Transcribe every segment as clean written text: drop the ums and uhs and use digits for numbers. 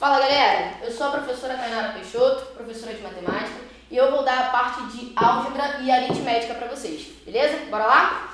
Fala galera, eu sou a professora Tainara Peixoto, professora de matemática, e eu vou dar a parte de álgebra e aritmética para vocês, beleza? Bora lá?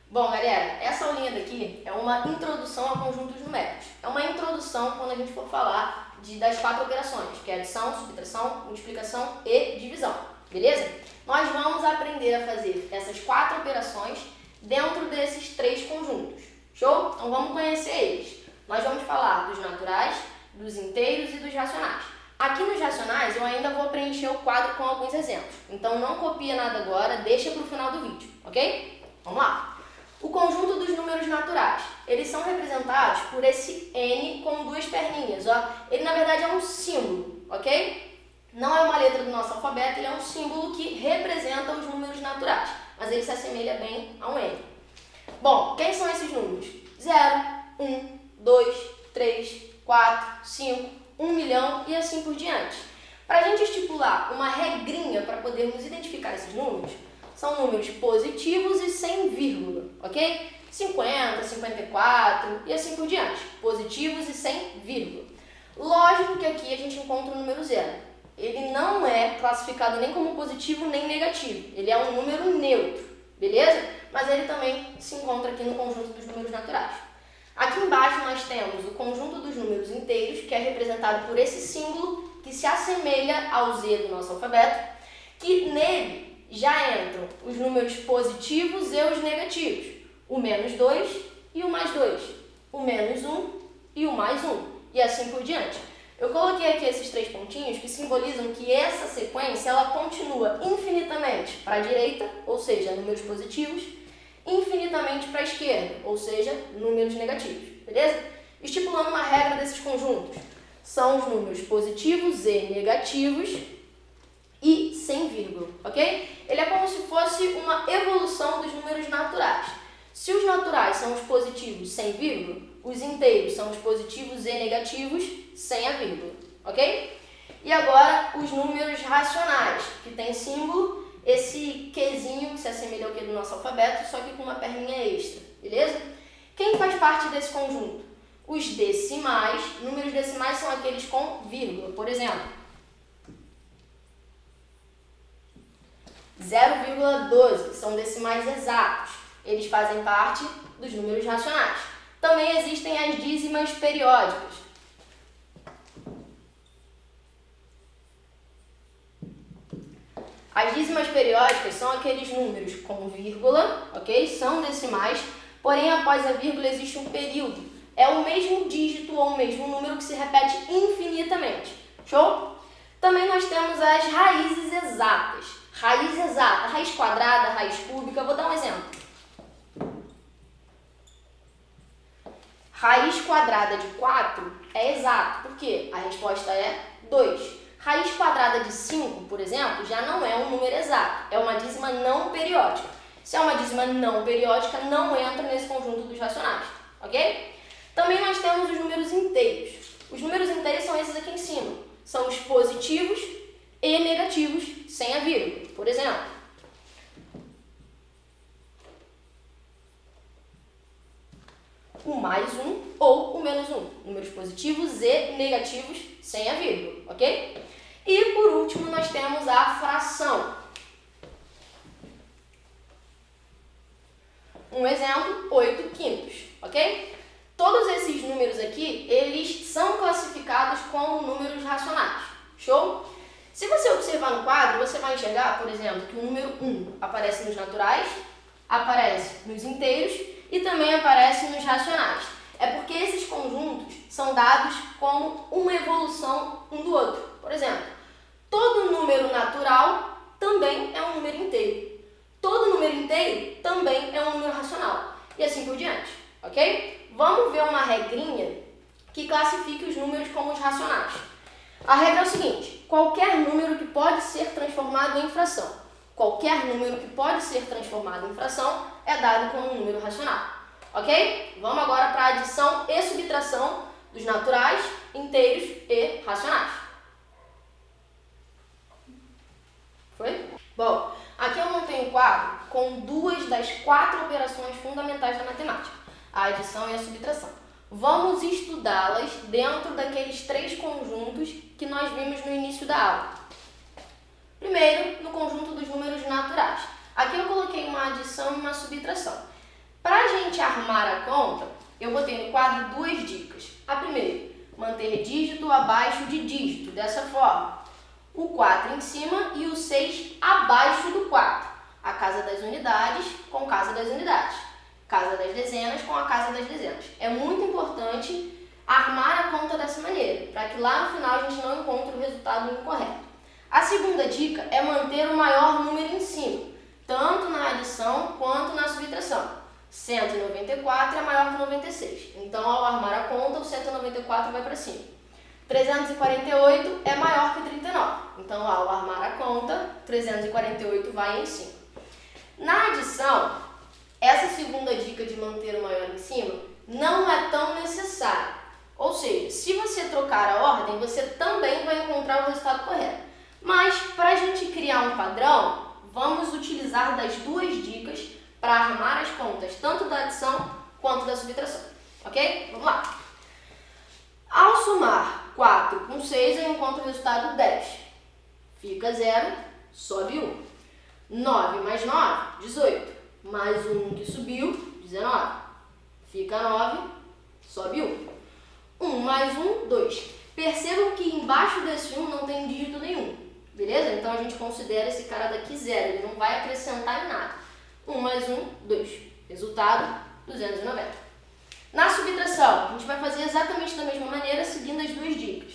Bom galera, essa aulinha daqui é uma introdução a conjuntos numéricos. É uma introdução quando a gente for falar das 4 operações, que é adição, subtração, multiplicação e divisão, beleza? Nós vamos aprender a fazer essas 4 operações dentro desses 3 conjuntos, show? Então vamos conhecer eles. Nós vamos falar dos naturais, dos inteiros e dos racionais. Aqui nos racionais eu ainda vou preencher o quadro com alguns exemplos, então não copia nada agora, deixa para o final do vídeo, ok? Vamos lá! O conjunto dos números naturais, eles são representados por esse N com 2 perninhas, ó. Ele na verdade é um símbolo, ok? Não é uma letra do nosso alfabeto, ele é um símbolo que representa os números naturais, mas ele se assemelha bem a um N. Bom, quem são esses números? 0, 1, 2, 3, 4, 5, 1 milhão e assim por diante. Para a gente estipular uma regrinha para podermos identificar esses números, são números positivos e sem vírgula, ok? 50, 54 e assim por diante. Positivos e sem vírgula. Lógico que aqui a gente encontra o número 0. Ele não é classificado nem como positivo nem negativo. Ele é um número neutro, beleza? Mas ele também se encontra aqui no conjunto dos números naturais. Aqui embaixo nós temos o conjunto dos números inteiros, que é representado por esse símbolo que se assemelha ao Z do nosso alfabeto, que nele já entram os números positivos e os negativos, o menos 2 e o mais 2, o menos 1 e o mais 1, e assim por diante. Eu coloquei aqui esses 3 pontinhos que simbolizam que essa sequência ela continua infinitamente para a direita, ou seja, números positivos, infinitamente para a esquerda, ou seja, números negativos, beleza? Estipulando uma regra desses conjuntos, são os números positivos e negativos e sem vírgula, ok? Ele é como se fosse uma evolução dos números naturais. Se os naturais são os positivos sem vírgula, os inteiros são os positivos e negativos sem a vírgula, ok? E agora os números racionais, que tem símbolo, esse Qzinho que se assemelha ao Q do nosso alfabeto, só que com uma perninha extra, beleza? Quem faz parte desse conjunto? Os decimais. Números decimais são aqueles com vírgula, por exemplo, 0,12, que são decimais exatos. Eles fazem parte dos números racionais. Também existem as dízimas periódicas. As dízimas periódicas são aqueles números com vírgula, ok? São decimais, porém após a vírgula existe um período. É o mesmo dígito ou o mesmo número que se repete infinitamente. Show? Também nós temos as raízes exatas. Raiz exata, raiz quadrada, raiz cúbica. Vou dar um exemplo. Raiz quadrada de 4 é exato. Por quê? A resposta é 2. Raiz quadrada de 5, por exemplo, já não é um número exato. É uma dízima não periódica. Se é uma dízima não periódica, não entra nesse conjunto dos racionais. Ok? Também nós temos os números inteiros. Os números inteiros são esses aqui em cima. São os positivos e negativos sem a vírgula. Por exemplo, o mais 1 ou o menos 1. Números positivos e negativos sem a vírgula, ok? E por último nós temos a fração. Um exemplo, 8 quintos, ok? Todos esses números aqui, eles são classificados como números racionais, show? Se você observar no quadro, você vai enxergar, por exemplo, que o número 1 aparece nos naturais, aparece nos inteiros e também aparece nos racionais. É porque esses conjuntos são dados como uma evolução um do outro. Por exemplo, todo número natural também é um número inteiro. Todo número inteiro também é um número racional. E assim por diante, ok? Vamos ver uma regrinha que classifique os números como os racionais. A regra é o seguinte: qualquer número que pode ser transformado em fração. Qualquer número que pode ser transformado em fração é dado como um número racional. Ok? Vamos agora para a adição e subtração dos naturais, inteiros e racionais. Foi? Bom, Aqui eu montei um quadro com 2 das 4 operações fundamentais da matemática, a adição e a subtração. Vamos estudá-las dentro daqueles 3 conjuntos que nós vimos no início da aula. Primeiro, no conjunto dos números naturais. Aqui eu coloquei uma adição e uma subtração. Para a gente armar a conta, eu botei no quadro 2 dicas. A primeira, manter dígito abaixo de dígito, dessa forma. O 4 em cima e o 6 abaixo do 4. A casa das unidades com casa das unidades. Casa das dezenas com a casa das dezenas. É muito importante armar a conta dessa maneira, para que lá no final a gente não encontre o resultado incorreto. A segunda dica é manter o maior número em cima, tanto na adição quanto na subtração. 194 é maior que 96, então ao armar a conta, o 194 vai para cima. 348 é maior que 39, então ao armar a conta, 348 vai em cima. Na adição, essa segunda dica de manter o maior em cima não é tão necessária. Ou seja, se você trocar a ordem, você também vai encontrar o resultado correto. Mas, para a gente criar um padrão, vamos utilizar das 2 dicas para armar as contas, tanto da adição quanto da subtração. Ok? Vamos lá. Ao somar 4 com 6, eu encontro o resultado 10. Fica 0, sobe 1. 9 mais 9, 18. Mais 1 que subiu, 19. Fica 9, sobe 1. 1 mais 1, 2. Percebam que embaixo desse 1 não tem dígito nenhum. Beleza? Então a gente considera esse cara daqui 0. Ele não vai acrescentar em nada. 1 mais 1, 2. Resultado, 290. Na subtração, a gente vai fazer exatamente da mesma maneira, seguindo as 2 dicas.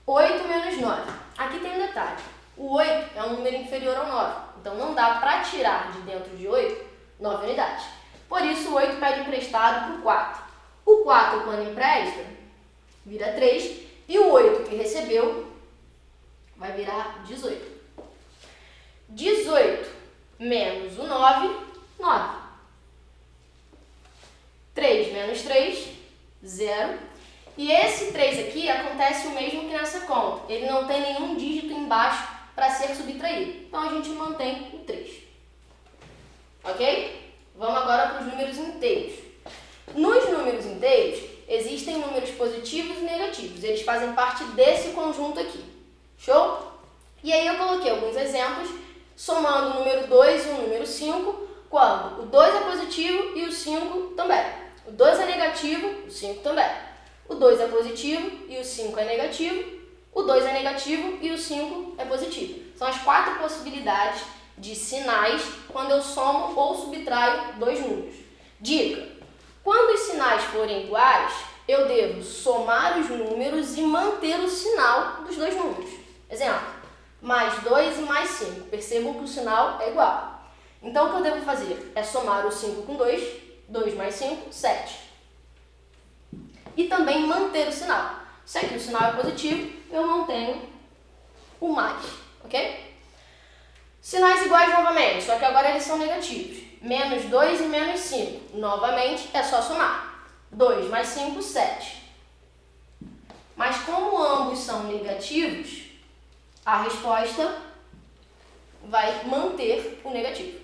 8 menos 9. Aqui tem um detalhe. O 8 é um número inferior ao 9. Então não dá para tirar de dentro de 8 9 unidades. Por isso, o 8 pede emprestado para o 4. O 4, quando empresta, vira 3. E o 8 que recebeu vai virar 18. 18 menos o 9, 9. 3 menos 3, 0. E esse 3 aqui acontece o mesmo que nessa conta. Ele não tem nenhum dígito embaixo para ser subtraído. Então, a gente mantém o 3. Ok? Vamos agora para os números inteiros. Nos números inteiros, existem números positivos e negativos. Eles fazem parte desse conjunto aqui. Show? E aí eu coloquei alguns exemplos, somando o número 2 e o número 5, quando o 2 é positivo e o 5 também. O 2 é negativo, o 5 também. O 2 é positivo e o 5 é negativo. O 2 é negativo e o 5 é positivo. São as 4 possibilidades de sinais quando eu somo ou subtraio 2 números. Dica: quando os sinais forem iguais, eu devo somar os números e manter o sinal dos 2 números. Exemplo, mais 2 e mais 5. Percebam que o sinal é igual. Então, o que eu devo fazer é somar o 5 com 2, 2 mais 5, 7. E também manter o sinal. Se aqui o sinal é positivo, eu mantenho o mais, ok? Sinais iguais novamente, só que agora eles são negativos. Menos 2 e menos 5. Novamente, é só somar. 2 mais 5, 7. Mas como ambos são negativos, a resposta vai manter o negativo.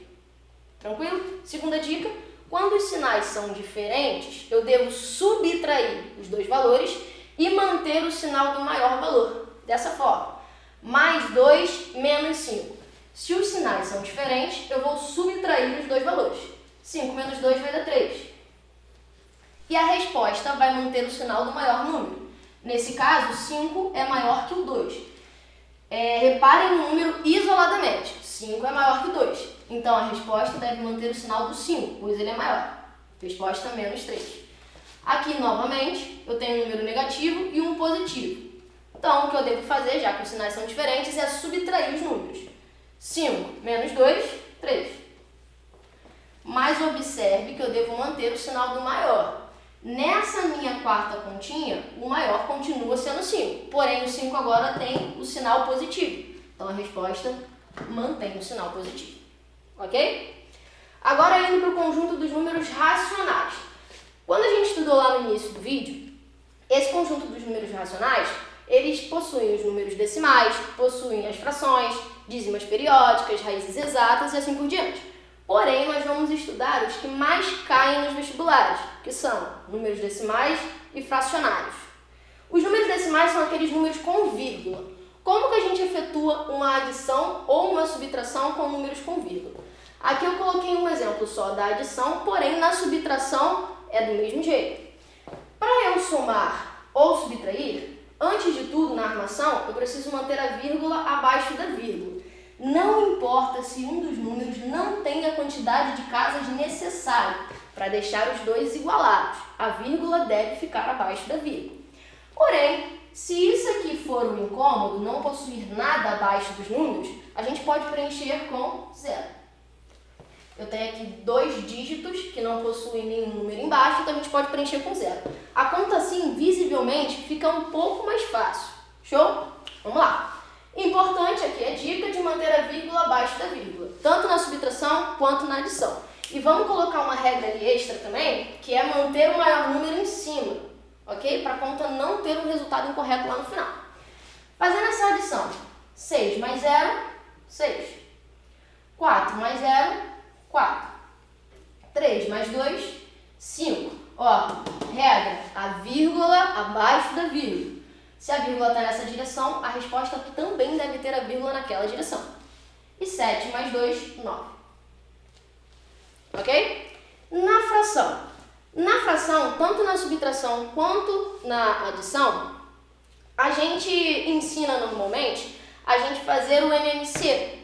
Tranquilo? Segunda dica: quando os sinais são diferentes, eu devo subtrair os 2 valores e manter o sinal do maior valor. Dessa forma, mais 2 menos 5. Se os sinais são diferentes, eu vou subtrair os 2 valores. 5 menos 2 vai dar 3. E a resposta vai manter o sinal do maior número. Nesse caso, 5 é maior que o 2. Reparem no número isoladamente. 5 é maior que 2. Então, a resposta deve manter o sinal do 5, pois ele é maior. Resposta menos 3. Aqui, novamente, eu tenho um número negativo e um positivo. Então, o que eu devo fazer, já que os sinais são diferentes, é subtrair os números. 5 menos 2, 3. Mas observe que eu devo manter o sinal do maior. Nessa minha quarta continha, o maior continua sendo 5. Porém, o 5 agora tem o sinal positivo. Então, a resposta mantém o sinal positivo. Ok? Agora, indo para o conjunto dos números racionais. Quando a gente estudou lá no início do vídeo, esse conjunto dos números racionais, eles possuem os números decimais, possuem as frações, dízimas periódicas, raízes exatas e assim por diante. Porém, nós vamos estudar os que mais caem nos vestibulares, que são números decimais e fracionários. Os números decimais são aqueles números com vírgula. Como que a gente efetua uma adição ou uma subtração com números com vírgula? Aqui eu coloquei um exemplo só da adição, porém na subtração é do mesmo jeito. Para eu somar ou subtrair, antes de tudo na armação, eu preciso manter a vírgula abaixo da vírgula. Não importa se um dos números não tem a quantidade de casas necessária para deixar os dois igualados. A vírgula deve ficar abaixo da vírgula. Porém, se isso aqui for um incômodo, não possuir nada abaixo dos números, a gente pode preencher com zero. Eu tenho aqui 2 dígitos que não possuem nenhum número embaixo, então a gente pode preencher com zero. A conta assim, visivelmente, fica um pouco mais fácil. Show? Vamos lá. Importante aqui a dica de manter a vírgula abaixo da vírgula, tanto na subtração quanto na adição. E vamos colocar uma regra ali extra também, que é manter o maior número em cima, ok? Para a conta não ter um resultado incorreto lá no final. Fazendo essa adição, 6 mais 0, 6. 4 mais 0, 4. 3 mais 2, 5. Ó, regra, a vírgula abaixo da vírgula. Se a vírgula está nessa direção, a resposta também deve ter a vírgula naquela direção. E 7 mais 2, 9. Ok? Na fração. Na fração, tanto na subtração quanto na adição, a gente ensina normalmente a gente fazer o MMC,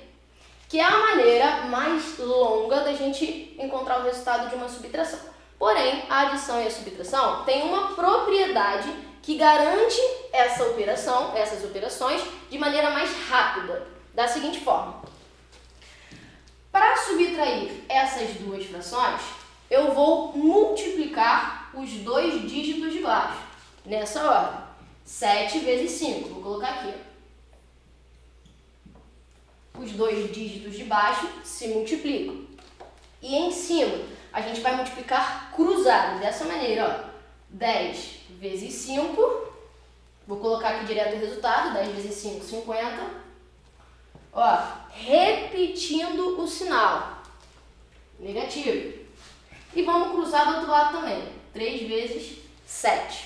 que é a maneira mais longa da gente encontrar o resultado de uma subtração. Porém, a adição e a subtração têm uma propriedade que garante essas operações de maneira mais rápida, da seguinte forma. Para subtrair essas duas frações, eu vou multiplicar os 2 dígitos de baixo, nessa ordem. 7 vezes 5, vou colocar aqui. Os 2 dígitos de baixo se multiplicam. E em cima, a gente vai multiplicar cruzado, dessa maneira, ó. 10 vezes 5, vou colocar aqui direto o resultado, 10 vezes 5, 50. Ó, repetindo o sinal, negativo. E vamos cruzar do outro lado também, 3 vezes 7.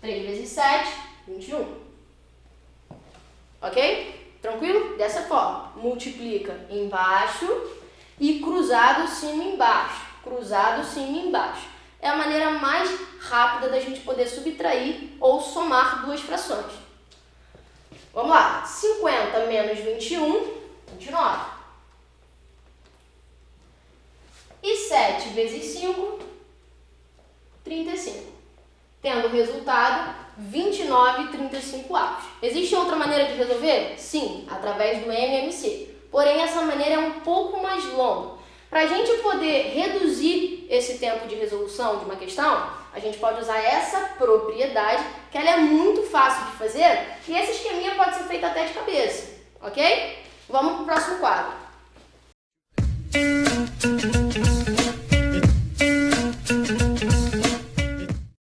3 vezes 7, 21. Ok? Tranquilo? Dessa forma, multiplica embaixo e cruzado cima e embaixo. Cruzado cima e embaixo. É a maneira mais rápida da gente poder subtrair ou somar duas frações. Vamos lá. 50 menos 21, 29. E 7 vezes 5, 35. Tendo o resultado 29,35 avos. Existe outra maneira de resolver? Sim, através do MMC. Porém, essa maneira é um pouco mais longa. Para a gente poder reduzir esse tempo de resolução de uma questão, a gente pode usar essa propriedade, que ela é muito fácil de fazer, e esse esqueminha pode ser feito até de cabeça, ok? Vamos para o próximo quadro.